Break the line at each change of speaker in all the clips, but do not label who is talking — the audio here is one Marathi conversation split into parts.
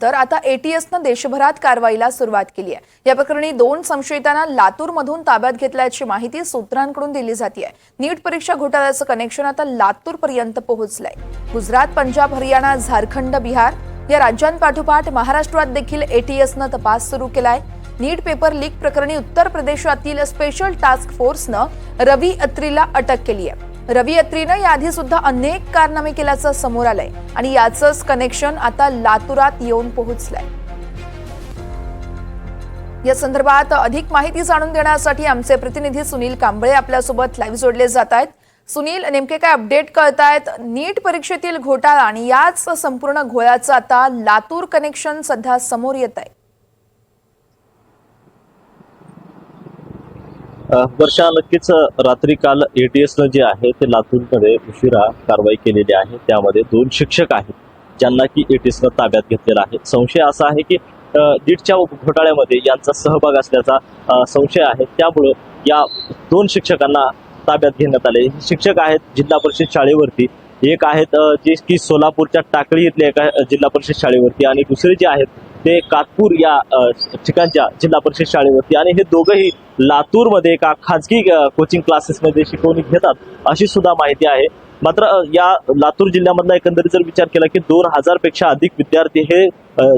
तर आता एटीएसनं देशभरात कारवाईला सुरुवात केली आहे। या प्रकरणी 2 संशयितांना लातूरमधून ताब्यात घेतल्याची माहिती सूत्रांकडून दिली जाते आहे। नीट परीक्षा घोटाळ्याचं कनेक्शन आता लातूरपर्यंत पोहोचलंय। गुजरात, पंजाब, हरियाणा, झारखंड, बिहार या राज्यांपाठोपाठ महाराष्ट्रात देखील एटीएसनं तपास सुरू केलाय। नीट पेपर लीक प्रकरणी उत्तर प्रदेशातील स्पेशल टास्क फोर्सनं रवी अत्रीला अटक केली आहे। रवी अत्रीनं याआधी सुद्धा अनेक कारनामे केल्याचं समोर आलंय आणि याचंच कनेक्शन आता लातूरात येऊन पोहोचलंय। या संदर्भात अधिक माहिती जाणून देण्यासाठी आमचे प्रतिनिधी सुनील कांबळे आपल्यासोबत लाईव्ह जोडले जात आहेत। सुनील, नेमके काय अपडेट कळतायत? नीट परीक्षेतील घोटाळा आणि याच संपूर्ण घोळ्याचं आता लातूर कनेक्शन सध्या समोर येत आहे।
वर्षा, नक्कीच रात्री काल एटीएसनं जे आहे ते लातूरमध्ये उशिरा कारवाई केलेली आहे। त्यामध्ये 2 शिक्षक आहेत ज्यांना की एटीएसनं ताब्यात घेतलेला आहे। संशय असा आहे की नीटच्या घोटाळ्यामध्ये यांचा सहभाग असल्याचा संशय आहे। त्यामुळे या 2 शिक्षकांना ताब्यात घेण्यात आले। हे शिक्षक आहेत जिल्हा परिषद शाळेवरती, एक आहेत जे की सोलापूरच्या टाकळी इथल्या एका जिल्हा परिषद शाळेवरती आणि दुसरे जे आहेत ते कातपूर या ठिकाणच्या जिल्हा परिषद शाळेवरती, आणि हे दोघंही लातूरमध्ये एका खाजगी कोचिंग क्लासेसमध्ये शिकवणी घेतात अशी सुद्धा माहिती आहे। मात्र या लातूर जिल्ह्यामधला एकंदरीत जर विचार केला की 2000 पेक्षा अधिक विद्यार्थी हे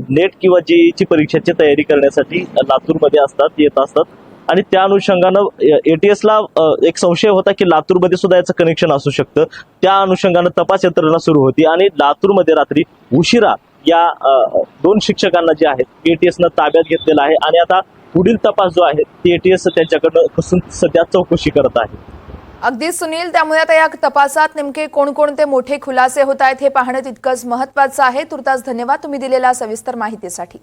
नेट किंवा जेईची परीक्षेची तयारी करण्यासाठी लातूरमध्ये येत असतात आणि त्या अनुषंगानं एटीएसला एक संशय होता की लातूरमध्ये सुद्धा याचं कनेक्शन असू शकतं। त्या अनुषंगानं तपास यंत्रणा सुरू होती आणि लातूरमध्ये रात्री उशिरा या 2 शिक्षकांना जे आहेत एटीएसनं ताब्यात घेतलेलं आहे आणि आता पुढील तपास जो आहे ती एटीएस त्यांच्याकडनं सध्या चौकशी करत आहे।
अगदी सुनील, त्यामुळे आता या तपासात नेमके कोणकोणते मोठे खुलासे होत आहेत हे पाहणं तितकंच महत्त्वाचं आहे। तुर्तास धन्यवाद तुम्ही दिलेल्या सविस्तर माहितीसाठी।